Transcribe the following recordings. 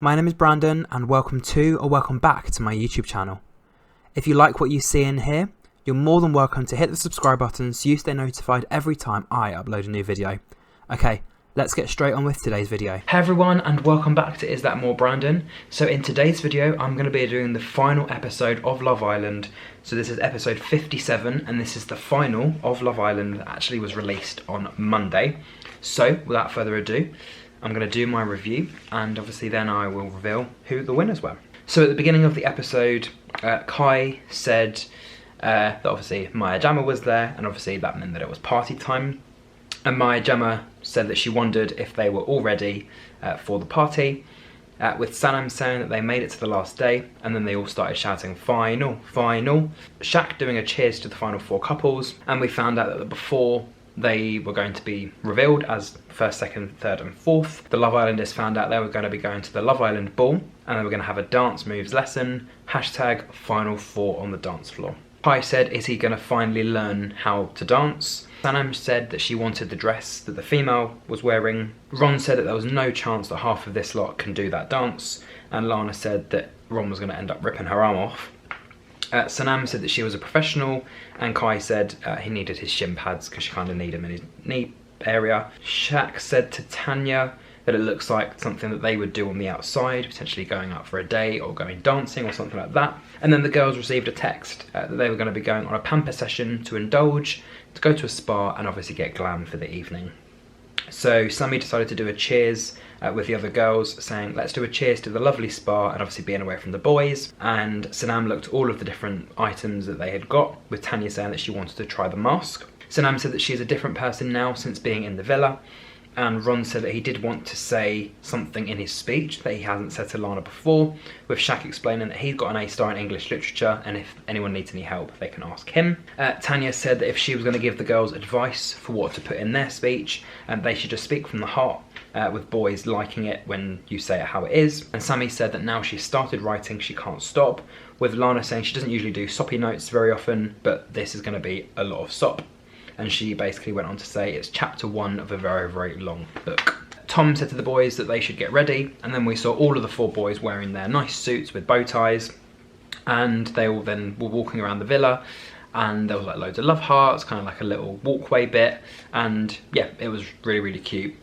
My name is Brandon and welcome to or welcome back to my YouTube channel. If you like what you see in here, you're more than welcome to hit the subscribe button so you stay notified every time I upload a new video. Okay, let's get straight on with today's video. Hey everyone and welcome back to Is That More Brandon. So in today's video I'm going to be doing the final episode of Love Island. So this is episode 57 and this is the final of Love Island that actually was released on Monday. So without further ado, I'm going to do my review and obviously then I will reveal who the winners were. So at the beginning of the episode, Kai said that obviously Maya Jama was there and obviously that meant that it was party time. And Maya Jama said that she wondered if they were all ready for the party, with Sanam saying that they made it to the last day and then they all started shouting final, final. Shaq doing a cheers to the final four couples, and we found out that before they were going to be revealed as first, second, third and fourth, the Love Islanders found out they were going to be going to the Love Island ball and they were going to have a dance moves lesson, hashtag final four on the dance floor. Kai said, is he going to finally learn how to dance? Sanam said that she wanted the dress that the female was wearing. Ron said that there was no chance that half of this lot can do that dance, and Lana said that Ron was going to end up ripping her arm off. Sanam said that she was a professional, and Kai said he needed his shin pads because she kind of needed him in his knee area. Shaq said to Tanya that it looks like something that they would do on the outside, potentially going out for a date or going dancing or something like that. And then the girls received a text that they were going to be going on a pamper session to indulge, to go to a spa and obviously get glam for the evening. So Sammy decided to do a cheers with the other girls, saying let's do a cheers to the lovely spa and obviously being away from the boys. And Sanam looked at all of the different items that they had got, with Tanya saying that she wanted to try the mask. Sanam said that she's a different person now since being in the villa. And Ron said that he did want to say something in his speech that he hasn't said to Lana before, with Shaq explaining that he's got an A-star in English literature and if anyone needs any help they can ask him. Tanya said that if she was going to give the girls advice for what to put in their speech, they should just speak from the heart, with boys liking it when you say it how it is. And Sammy said that now she's started writing she can't stop, with Lana saying she doesn't usually do soppy notes very often, but this is going to be a lot of sop. And she basically went on to say it's chapter 1 of a very, very long book. Tom said to the boys that they should get ready, and then we saw all of the 4 boys wearing their nice suits with bow ties, and they all then were walking around the villa, and there was like loads of love hearts, kind of like a little walkway bit, and yeah, it was really, really cute.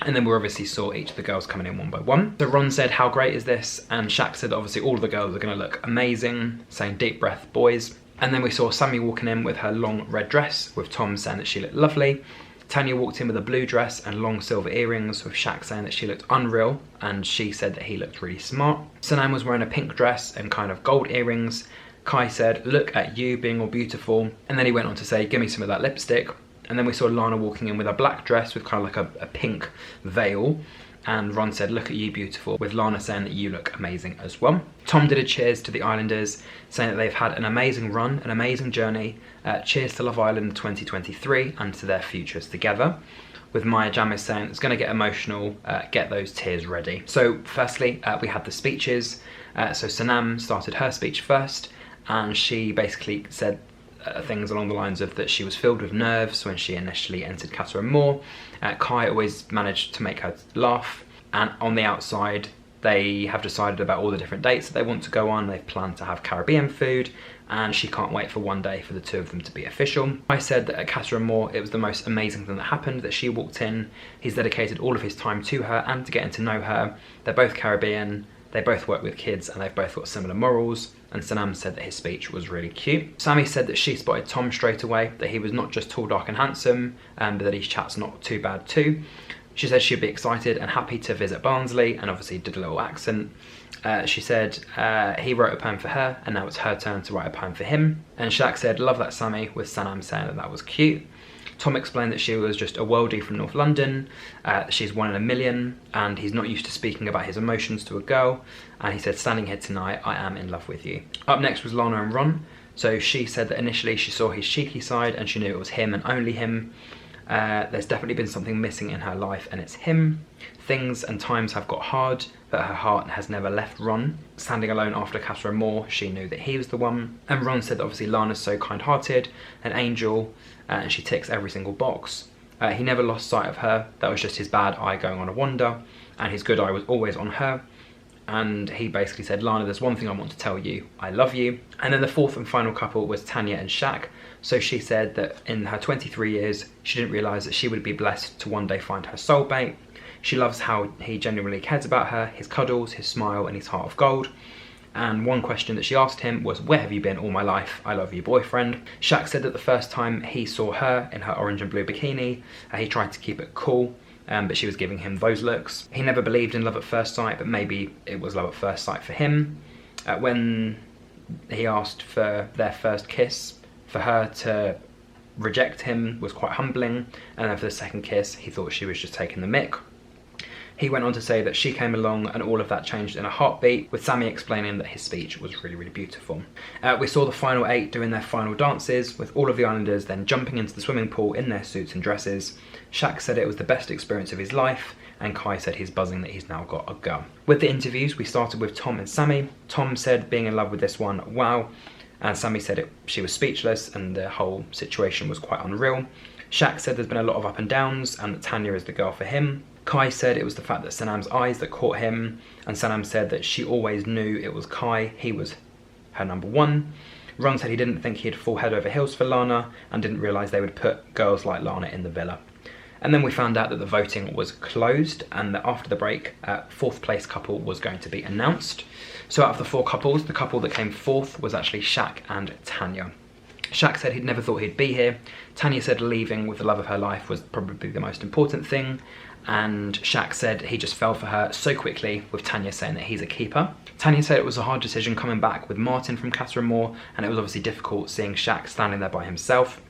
And then we obviously saw each of the girls coming in one by one. So Ron said, how great is this? And Shaq said obviously all of the girls are going to look amazing, saying deep breath boys. And then we saw Sammy walking in with her long red dress, with Tom saying that she looked lovely. Tanya walked in with a blue dress and long silver earrings, with Shaq saying that she looked unreal, and she said that he looked really smart. Sanam was wearing a pink dress and kind of gold earrings. Kai said, look at you being all beautiful. And then he went on to say, give me some of that lipstick. And then we saw Lana walking in with a black dress with kind of like a pink veil. And Ron said, look at you beautiful, with Lana saying that you look amazing as well. Tom did a cheers to the Islanders, saying that they've had an amazing run, an amazing journey. Cheers to Love Island 2023 and to their futures together. With Maya Jama saying it's going to get emotional, get those tears ready. So firstly, we had the speeches. So Sanam started her speech first, and she basically said things along the lines of that she was filled with nerves when she initially entered Casa Amor. Kai always managed to make her laugh, and on the outside they have decided about all the different dates that they want to go on. They've planned to have Caribbean food, and she can't wait for one day for the 2 of them to be official. I said that at Casa Amor it was the most amazing thing that happened, that she walked in, he's dedicated all of his time to her and to getting to know her. They're both Caribbean, they both work with kids, and they've both got similar morals. And Sanam said that his speech was really cute. Sammy said that she spotted Tom straight away, that he was not just tall, dark and handsome, but that his chat's not too bad too. She said she'd be excited and happy to visit Barnsley, and obviously did a little accent. She said he wrote a poem for her, and now it's her turn to write a poem for him. And Shaq said, love that Sammy, with Sanam saying that that was cute. Tom explained that she was just a worldie from North London, she's 1 in a million, and he's not used to speaking about his emotions to a girl, and he said, standing here tonight, I am in love with you. Up next was Lana and Ron. So she said that initially she saw his cheeky side and she knew it was him and only him. There's definitely been something missing in her life and it's him. Things and times have got hard, but her heart has never left Ron. Standing alone after Casa Amor, she knew that he was the one. And Ron said that obviously Lana's so kind-hearted, an angel, and she ticks every single box. He never lost sight of her, that was just his bad eye going on a wander, and his good eye was always on her. and he basically said, Lana, there's one thing I want to tell you, I love you. And then the fourth and final couple was Tanya and Shaq. So she said that in her 23 years, she didn't realise that she would be blessed to one day find her soulmate. She loves how he genuinely cares about her, his cuddles, his smile, and his heart of gold. And one question that she asked him was, where have you been all my life? I love you, boyfriend. Shaq said that the first time he saw her in her orange and blue bikini, he tried to keep it cool, but she was giving him those looks. He never believed in love at first sight, but maybe it was love at first sight for him. When he asked for their first kiss, for her to reject him was quite humbling, and then for the second kiss, he thought she was just taking the mick. He went on to say that she came along and all of that changed in a heartbeat, with Sammy explaining that his speech was really, really beautiful. We saw the final 8 doing their final dances, with all of the islanders then jumping into the swimming pool in their suits and dresses. Shaq said it was the best experience of his life, and Kai said he's buzzing that he's now got a girl. With the interviews, we started with Tom and Sammy. Tom said being in love with this one, wow, and Sammy said she was speechless and the whole situation was quite unreal. Shaq said there's been a lot of up and downs and that Tanya is the girl for him. Kai said it was the fact that Sanam's eyes that caught him, and Sanam said that she always knew it was Kai, he was her number one. Ron said he didn't think he'd fall head over heels for Lana and didn't realise they would put girls like Lana in the villa. And then we found out that the voting was closed and that after the break, fourth place couple was going to be announced. So out of the 4 couples, the couple that came fourth was actually Shaq and Tanya. Shaq said he'd never thought he'd be here. Tanya said leaving with the love of her life was probably the most important thing. And Shaq said he just fell for her so quickly, with Tanya saying that he's a keeper. Tanya said it was a hard decision coming back with Martin from Casa Amor, and it was obviously difficult seeing Shaq standing there by himself.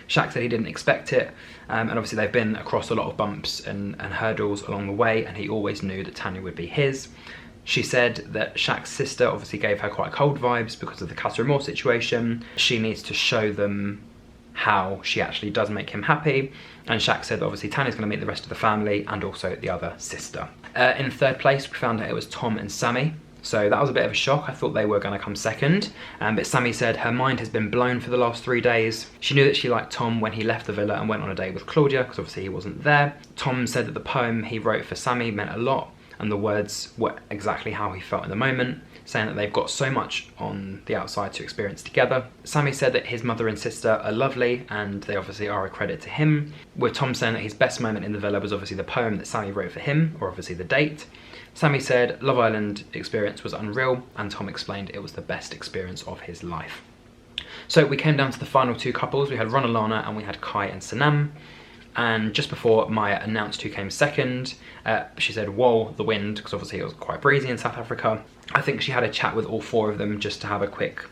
Shaq said he didn't expect it, and obviously they've been across a lot of bumps and hurdles along the way, and he always knew that Tanya would be his. She said that Shaq's sister obviously gave her quite cold vibes because of the Casa Amor situation. She needs to show them how she actually does make him happy, and Shaq said that obviously Tanya's going to meet the rest of the family and also the other sister. In third place, we found out it was Tom and Sammy. So that was a bit of a shock. I thought they were going to come second, but Sammy said her mind has been blown for the last 3 days. She knew that she liked Tom when he left the villa and went on a date with Claudia, because obviously he wasn't there. Tom said that the poem he wrote for Sammy meant a lot, and the words were exactly how he felt in the moment, saying that they've got so much on the outside to experience together. Sammy said that his mother and sister are lovely, and they obviously are a credit to him, with Tom saying that his best moment in the villa was obviously the poem that Sammy wrote for him, or obviously the date. Sammy said Love Island experience was unreal, and Tom explained it was the best experience of his life. So we came down to the final 2 couples. We had Ron and Lana, and we had Kai and Sanam. And just before Maya announced who came second, she said, whoa, the wind, because obviously it was quite breezy in South Africa. I think she had a chat with all 4 of them just to have a quick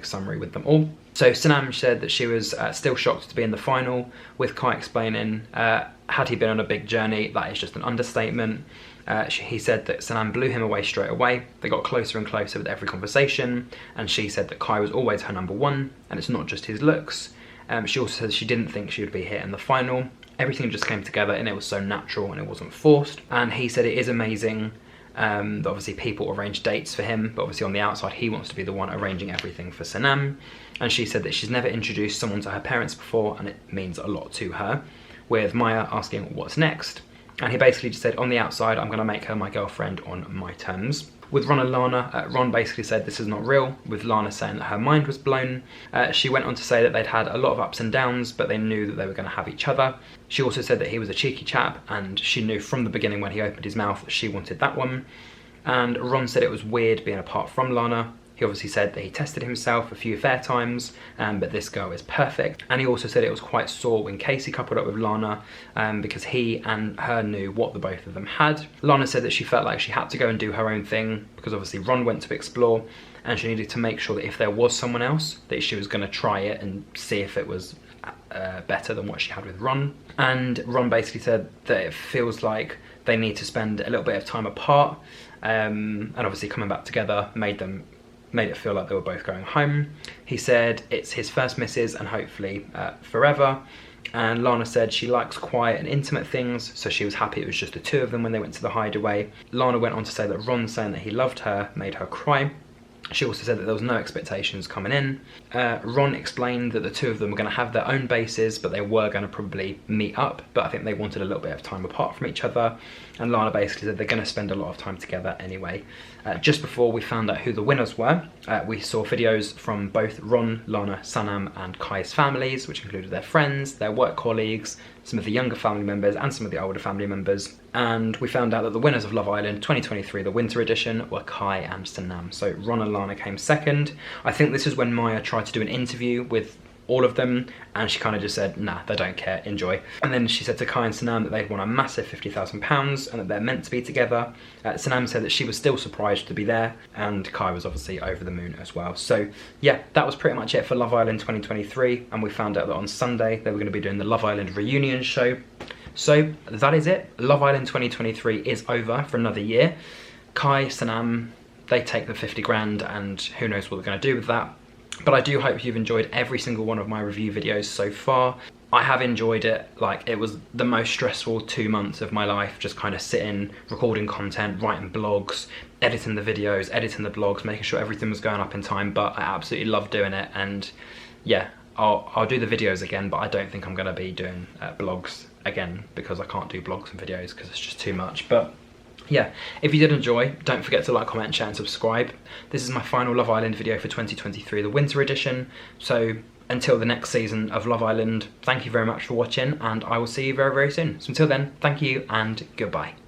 summary with them all. So Sanam said that she was still shocked to be in the final, with Kai explaining, had he been on a big journey, that is just an understatement. He said that Sanam blew him away straight away. They got closer and closer with every conversation, and she said that Kai was always her number one, and it's not just his looks. She also said she didn't think she would be here in the final. Everything just came together and it was so natural and it wasn't forced. And he said it is amazing that obviously people arrange dates for him, but obviously on the outside he wants to be the one arranging everything for Sanam. And she said that she's never introduced someone to her parents before and it means a lot to her, with Maya asking what's next. And he basically just said, on the outside, I'm going to make her my girlfriend on my terms. With Ron and Lana, Ron basically said this is not real, with Lana saying that her mind was blown. She went on to say that they'd had a lot of ups and downs, but they knew that they were going to have each other. She also said that he was a cheeky chap, and she knew from the beginning when he opened his mouth that she wanted that one. And Ron said it was weird being apart from Lana. He obviously said that he tested himself a few fair times, but this girl is perfect. And he also said it was quite sore when Casey coupled up with Lana, because he and her knew what the both of them had. Lana said that she felt like she had to go and do her own thing, because obviously Ron went to explore, and she needed to make sure that if there was someone else, that she was going to try it and see if it was better than what she had with Ron. And Ron basically said that it feels like they need to spend a little bit of time apart, and obviously coming back together made it feel like they were both going home. He said it's his first missus and hopefully forever. And Lana said she likes quiet and intimate things, so she was happy it was just the 2 of them when they went to the hideaway. Lana went on to say that Ron saying that he loved her made her cry. She also said that there was no expectations coming in. Ron explained that the two of them were going to have their own bases, but they were going to probably meet up, but I think they wanted a little bit of time apart from each other. And Lana basically said they're going to spend a lot of time together anyway. Just before we found out who the winners were, we saw videos from both Ron, Lana, Sanam and Kai's families, which included their friends, their work colleagues, some of the younger family members and some of the older family members. And we found out that the winners of Love Island 2023, the winter edition, were Kai and Sanam. So Ron and Lana came second. I think this is when Maya tried to do an interview with all of them, and she kind of just said, nah, they don't care, enjoy. And then she said to Kai and Sanam that they'd won a massive £50,000 and that they're meant to be together. Sanam said that she was still surprised to be there, and Kai was obviously over the moon as well. So yeah, that was pretty much it for Love Island 2023, and we found out that on Sunday they were going to be doing the Love Island reunion show. So that is it. Love Island 2023 is over for another year. Kai, Sanam, they take the 50 grand, and who knows what they're going to do with that. But I do hope you've enjoyed every single one of my review videos so far. I have enjoyed it. Like, it was the most stressful 2 months of my life, just kind of sitting, recording content, writing blogs, editing the videos, editing the blogs, making sure everything was going up in time, but I absolutely love doing it. And yeah, I'll do the videos again, but I don't think I'm going to be doing blogs again, because I can't do blogs and videos because it's just too much. But yeah, if you did enjoy, don't forget to like, comment, share and subscribe. This is my final Love Island video for 2023, the winter edition. So until the next season of Love Island, thank you very much for watching, and I will see you very, very soon. So until then, thank you and goodbye.